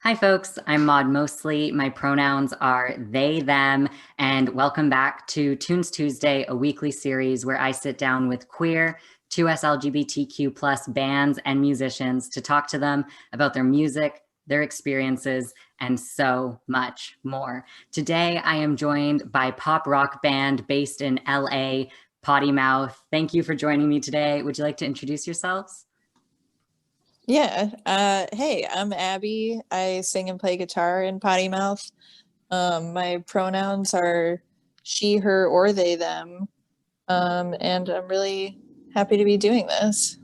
Hi, folks. I'm Maud Mostly. My pronouns are they, them, and welcome back to Tunes Tuesday, a weekly series where I sit down with queer, 2S LGBTQ plus bands and musicians to talk to them about their music, their experiences, and so much more. Today, I am joined by pop rock band based in LA, Potty Mouth. Thank you for joining me today. Would you like to introduce yourselves? Yeah. Hey, I'm Abby. I sing and play guitar in Potty Mouth. My pronouns are she, her, or they, them. And I'm really happy to be doing this.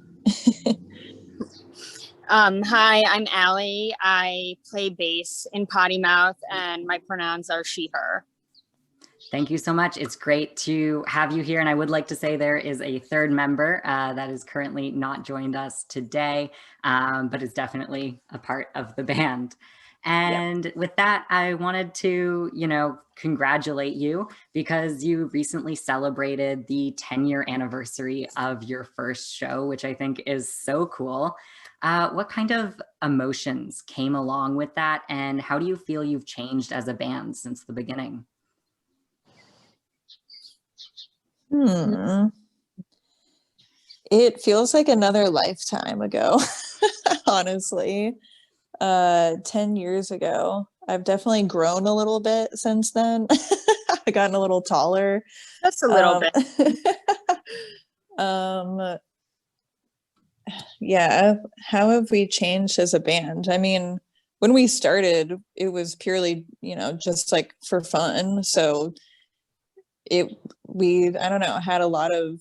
Hi, I'm Allie. I play bass in Potty Mouth, and my pronouns are she, her. Thank you so much. It's great to have you here. And I would like to say there is a third member that is currently not joined us today, but is definitely a part of the band. And Yep. with that, I wanted to, congratulate you because you recently celebrated the 10-year anniversary of your first show, which I think is so cool. What kind of emotions came along with that? And how do you feel you've changed as a band since the beginning? Hmm. It feels like another lifetime ago, honestly. 10 years ago. I've definitely grown a little bit since then. I've gotten a little taller. Just a little Um, bit. um, yeah, how have we changed as a band? I mean, when we started, it was purely, just like for fun. So it I don't know, had a lot of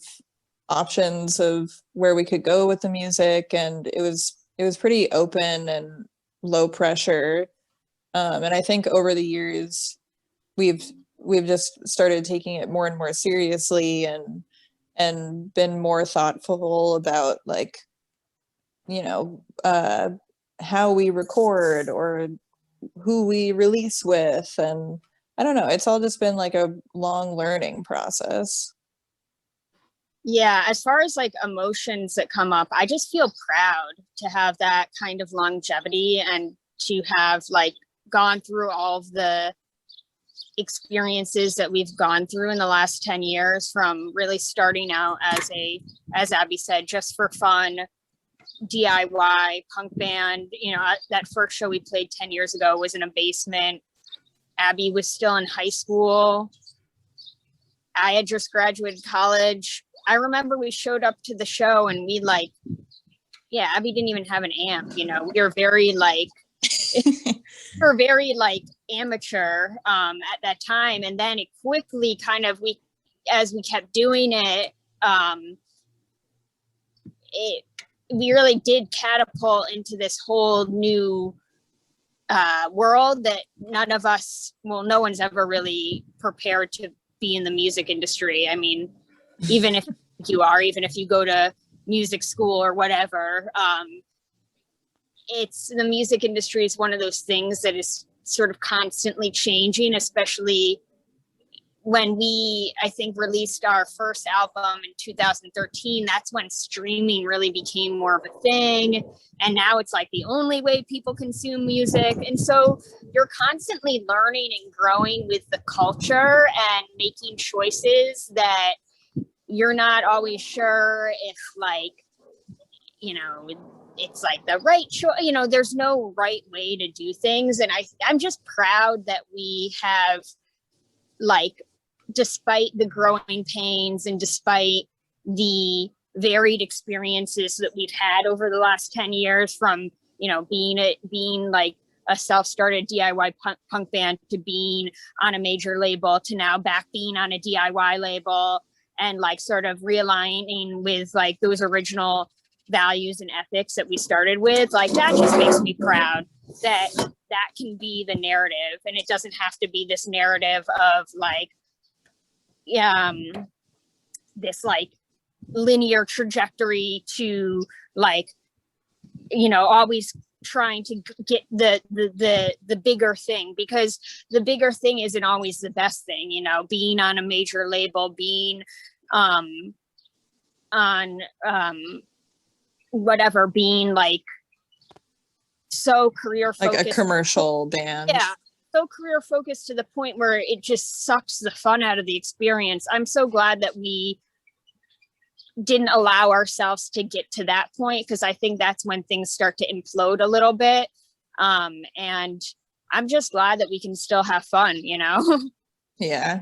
options of where we could go with the music, and it was pretty open and low pressure. And I think over the years we've we've just started taking it more and more seriously and been more thoughtful about like you know, uh, how we record or who we release with. And I don't know, it's all just been like a long learning process. Yeah, as far as like emotions that come up, I just feel proud to have that kind of longevity and to have like gone through all of the experiences that we've gone through in the last 10 years, from really starting out as Abby said, just for fun, DIY punk band. That first show we played 10 years ago was in a basement. Abby was still in high school. I had just graduated college. I remember we showed up to the show and yeah, Abby didn't even have an amp. We were very like, we're very like amateur at that time. And then it quickly as we kept doing it, it we really did catapult into this whole new world that no one's ever really prepared to be in the music industry. I mean, even if even if you go to music school or whatever, it's the music industry is one of those things that is sort of constantly changing, especially when I think, released our first album in 2013. That's when streaming really became more of a thing. And now it's like the only way people consume music. And so you're constantly learning and growing with the culture and making choices that you're not always sure if it's like the right choice. There's no right way to do things. And I'm just proud that we have, like, despite the growing pains and despite the varied experiences that we've had over the last 10 years, from being like a self-started DIY punk band to being on a major label to now back being on a DIY label, and like sort of realigning with like those original values and ethics that we started with, like that just makes me proud that that can be the narrative, and it doesn't have to be this narrative of like this like linear trajectory to like always trying to get the bigger thing, because the bigger thing isn't always the best thing. Being on a major label, being on whatever, being like so career focused. Like a commercial band. Yeah. So career focused to the point where it just sucks the fun out of the experience. I'm so glad that we didn't allow ourselves to get to that point, because I think that's when things start to implode a little bit. And I'm just glad that we can still have fun, you know? Yeah.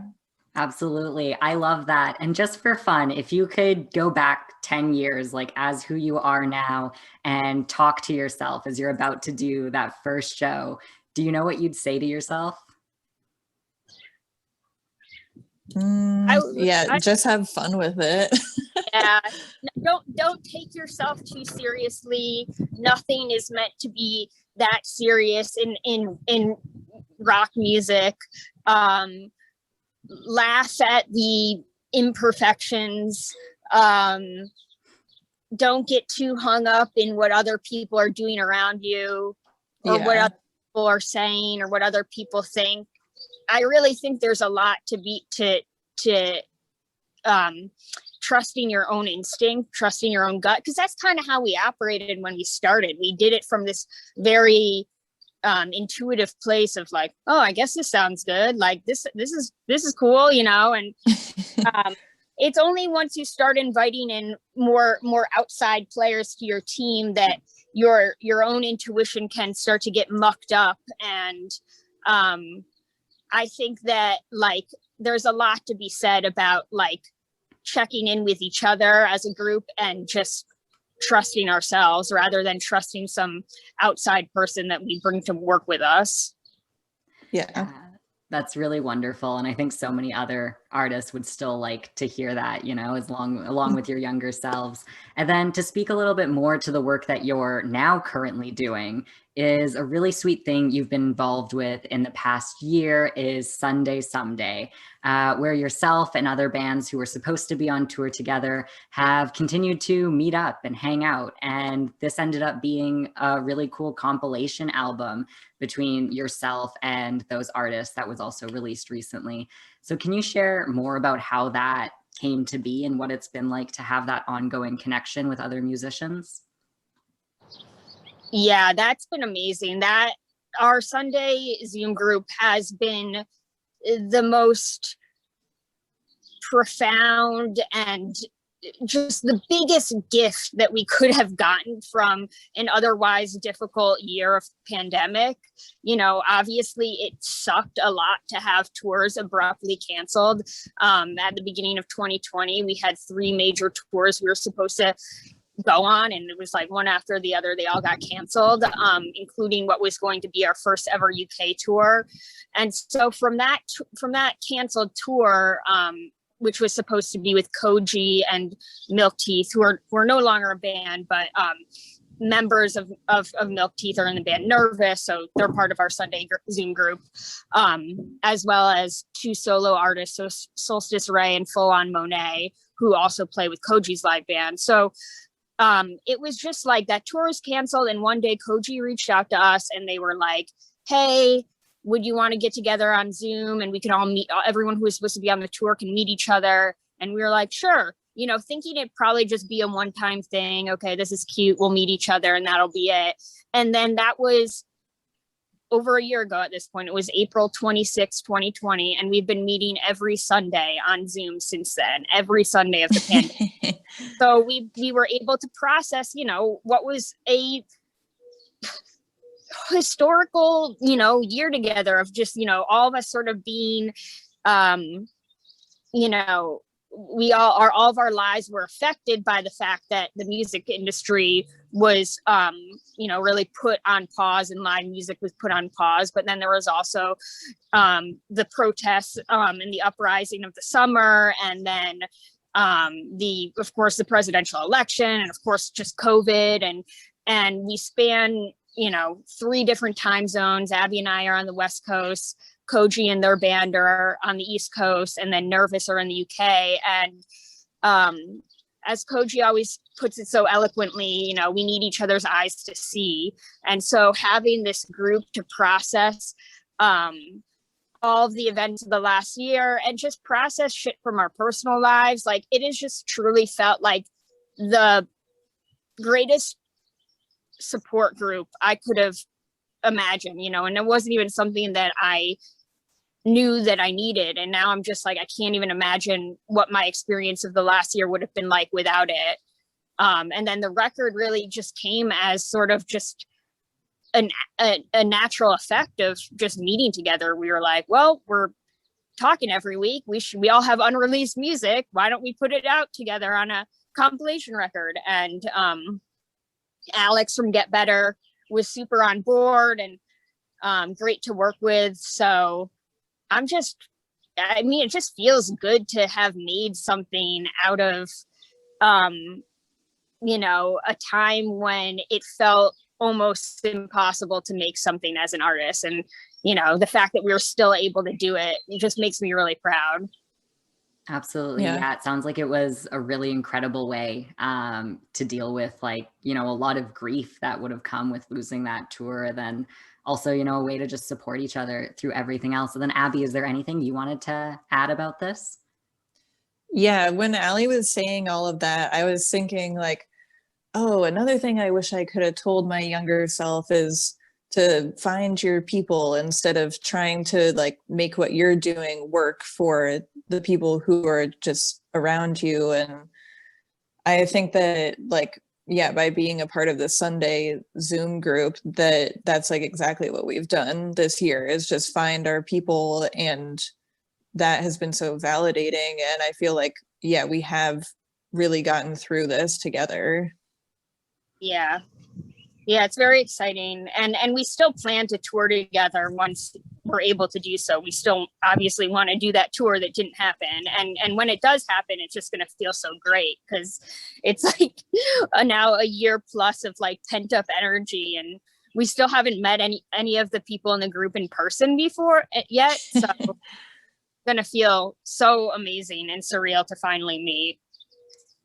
Absolutely. I love that. And just for fun, if you could go back 10 years, like as who you are now, and talk to yourself as you're about to do that first show, do you know what you'd say to yourself? Just have fun with it. Yeah. Don't take yourself too seriously. Nothing is meant to be that serious in rock music. Laugh at the imperfections. Don't get too hung up in what other people are doing around you, or what other people are saying, or what other people think. I really think there's a lot to trusting your own instinct, trusting your own gut, because that's kind of how we operated when we started. We did it from this very intuitive place of like, oh, I guess this sounds good. Like this is cool, you know. And it's only once you start inviting in more outside players to your team that your own intuition can start to get mucked up. And I think that like there's a lot to be said about like checking in with each other as a group and just trusting ourselves rather than trusting some outside person that we bring to work with us. Yeah. That's really wonderful. And I think so many other artists would still like to hear that, you know, along with your younger selves. And then to speak a little bit more to the work that you're now currently doing, is a really sweet thing you've been involved with in the past year is Sunday Someday, where yourself and other bands who were supposed to be on tour together have continued to meet up and hang out. And this ended up being a really cool compilation album between yourself and those artists that was also released recently. So can you share more about how that came to be and what it's been like to have that ongoing connection with other musicians? Yeah, that's been amazing. That our Sunday Zoom group has been the most profound and just the biggest gift that we could have gotten from an otherwise difficult year of pandemic. You know, obviously it sucked a lot to have tours abruptly canceled. At the beginning of 2020, we had 3 major tours we were supposed to go on, and it was like one after the other, they all got canceled, including what was going to be our first ever UK tour. And so from that canceled tour, which was supposed to be with Koji and Milk Teeth, who are no longer a band, but members of Milk Teeth are in the band Nervous, so they're part of our Sunday Zoom group, as well as 2 solo artists, so Solstice Ray and Full On Monet, who also play with Koji's live band. So it was just like that tour was canceled, and one day Koji reached out to us and they were like, hey, would you want to get together on Zoom and we can all meet, everyone who was supposed to be on the tour can meet each other? And we were like, sure, you know, thinking it'd probably just be a one-time thing. Okay, this is cute, we'll meet each other and that'll be it. And then that was over a year ago at this point. It was April 26, 2020, and we've been meeting every Sunday on Zoom since then, every Sunday of the pandemic. So we were able to process, you know, what was a historical, you know, year together of just, you know, all of us sort of being, you know, all of our lives were affected by the fact that the music industry was, you know, really put on pause, and live music was put on pause. But then there was also the protests and the uprising of the summer, and then of course, the presidential election, and of course, just COVID, and we span, you know, 3 different time zones. Abby and I are on the West Coast. Koji and their band are on the East Coast, and then Nervous are in the UK. And as Koji always puts it so eloquently, you know, we need each other's eyes to see. And so having this group to process all of the events of the last year and just process shit from our personal lives, like it has just truly felt like the greatest support group I could have imagined, you know, and it wasn't even something that I knew that I needed. And now I'm just like, I can't even imagine what my experience of the last year would have been like without it. And then the record really just came as sort of just a natural effect of just meeting together. We were like, well, we're talking every week. We all have unreleased music. Why don't we put it out together on a compilation record? And Alex from Get Better was super on board and great to work with. So I mean, it just feels good to have made something out of, you know, a time when it felt almost impossible to make something as an artist. And, you know, the fact that we were still able to do it, it just makes me really proud. Absolutely. Yeah. It sounds like it was a really incredible way to deal with, like, you know, a lot of grief that would have come with losing that tour. Then also, you know, a way to just support each other through everything else. So then, Abby, is there anything you wanted to add about this? Yeah, when Allie was saying all of that, I was thinking like, oh, another thing I wish I could have told my younger self is to find your people instead of trying to like make what you're doing work for the people who are just around you. And I think that like, yeah, by being a part of the Sunday Zoom group, that's like exactly what we've done this year, is just find our people. And that has been so validating. And I feel like, yeah, we have really gotten through this together. Yeah. Yeah, it's very exciting. And we still plan to tour together once we're able to do so. We still obviously want to do that tour that didn't happen. And when it does happen, it's just going to feel so great because it's like now a year plus of like pent up energy. And we still haven't met any of the people in the group in person before yet. So it's going to feel so amazing and surreal to finally meet.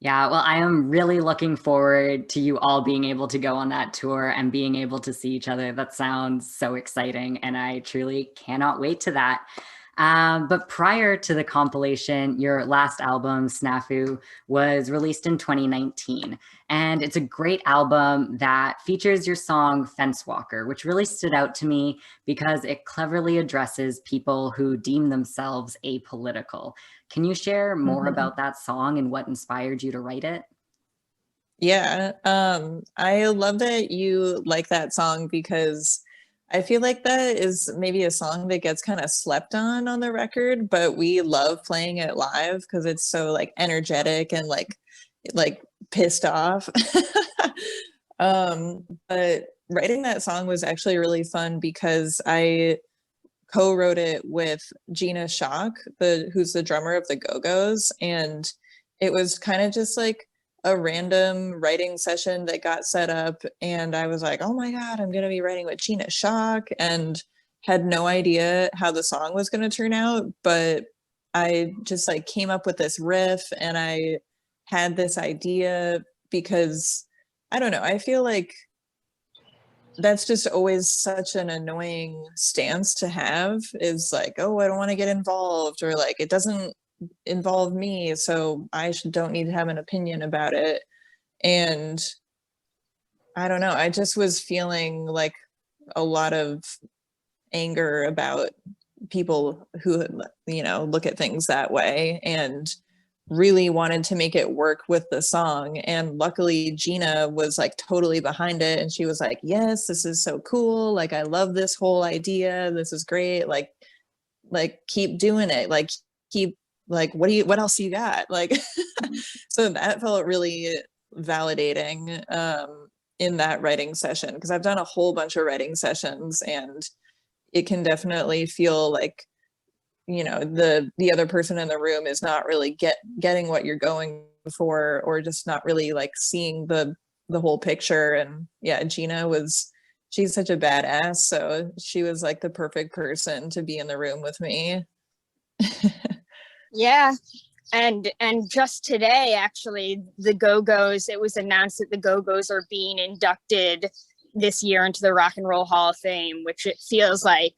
Yeah, well, I am really looking forward to you all being able to go on that tour and being able to see each other. That sounds so exciting, and I truly cannot wait to that. But prior to the compilation, your last album, Snafu, was released in 2019. And it's a great album that features your song Fence Walker, which really stood out to me because it cleverly addresses people who deem themselves apolitical. Can you share more about that song and what inspired you to write it? Yeah, I love that you like that song because I feel like that is maybe a song that gets kind of slept on the record, but we love playing it live because it's so like energetic and like pissed off. But writing that song was actually really fun because I co-wrote it with Gina Shock, who's the drummer of the Go Gos, and it was kind of just like a random writing session that got set up, and I was like, oh my god, I'm gonna be writing with Gina Shock, and had no idea how the song was gonna turn out, but I just like came up with this riff and I had this idea because I don't know, I feel like that's just always such an annoying stance to have, is like, oh, I don't want to get involved, or like it doesn't involve me, so don't need to have an opinion about it. And I don't know, I just was feeling like a lot of anger about people who, you know, look at things that way, and really wanted to make it work with the song. And luckily Gina was like totally behind it, and she was like, yes, this is so cool, like I love this whole idea, this is great, like keep doing it, like keep, like what else you got, like so that felt really validating in that writing session, because I've done a whole bunch of writing sessions and it can definitely feel like, you know, the other person in the room is not really getting what you're going for, or just not really like seeing the whole picture. And yeah, she's such a badass, so she was like the perfect person to be in the room with me. Yeah. And just today, actually, the Go Gos, it was announced that the Go Gos are being inducted this year into the Rock and Roll Hall of Fame, which it feels like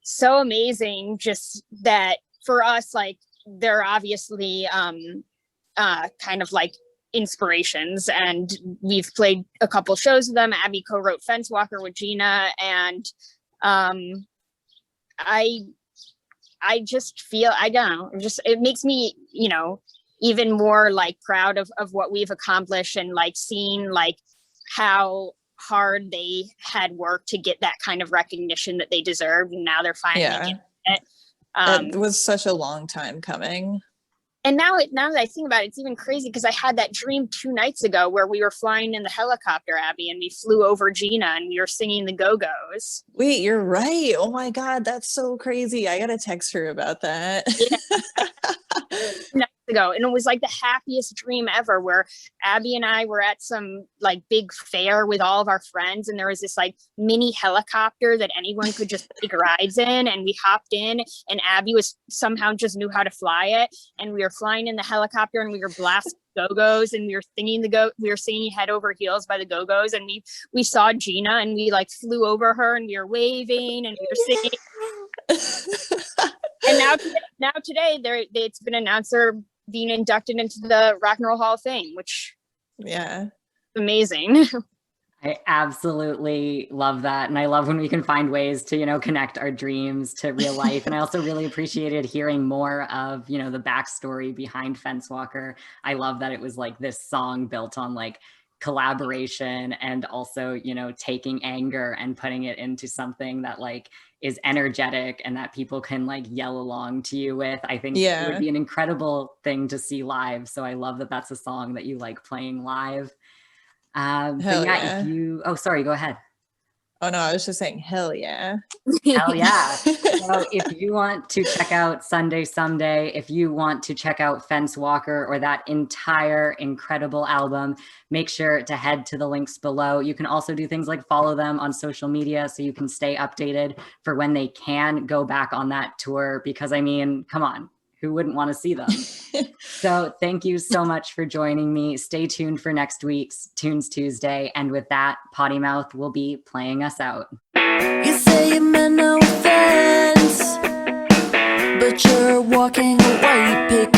so amazing. Just that for us, like they're obviously kind of like inspirations, and we've played a couple shows with them. Abby co-wrote Fence Walker with Gina, and I just feel, I don't know, just, it makes me, you know, even more like proud of what we've accomplished, and like seeing like how hard they had worked to get that kind of recognition that they deserved, and now they're finally getting it. It was such a long time coming. And now that I think about it, it's even crazy, because I had that dream 2 nights ago where we were flying in the helicopter, Abby, and we flew over Gina and we were singing the Go Gos. Wait, you're right. Oh my God, that's so crazy. I gotta text her about that. Yeah. 2 nights ago, and it was like the happiest dream ever, where Abby and I were at some like big fair with all of our friends, and there was this like mini helicopter that anyone could just take rides in, and we hopped in, and Abby was somehow just knew how to fly it, and we were flying in the helicopter, and we were blasting Go-Gos, and we were singing Head Over Heels by the Go-Gos, and we saw Gina, and we like flew over her, and we were waving, and we were singing. And now today, it's been announced they're being inducted into the Rock and Roll Hall of Fame, which is amazing. I absolutely love that. And I love when we can find ways to, you know, connect our dreams to real life. And I also really appreciated hearing more of, you know, the backstory behind Fence Walker. I love that it was like this song built on like collaboration, and also, you know, taking anger and putting it into something that like is energetic and that people can like yell along to you with. I think it would be an incredible thing to see live. So I love that that's a song that you like playing live. But yeah, sorry, go ahead. Oh no, I was just saying, hell yeah. Hell yeah. So if you want to check out Sunday Someday, if you want to check out Fence Walker or that entire incredible album, make sure to head to the links below. You can also do things like follow them on social media so you can stay updated for when they can go back on that tour, because I mean, come on, who wouldn't want to see them? So thank you so much for joining me. Stay tuned for next week's Tunes Tuesday. And with that, Potty Mouth will be playing us out. You say you meant no offense, but you're walking away,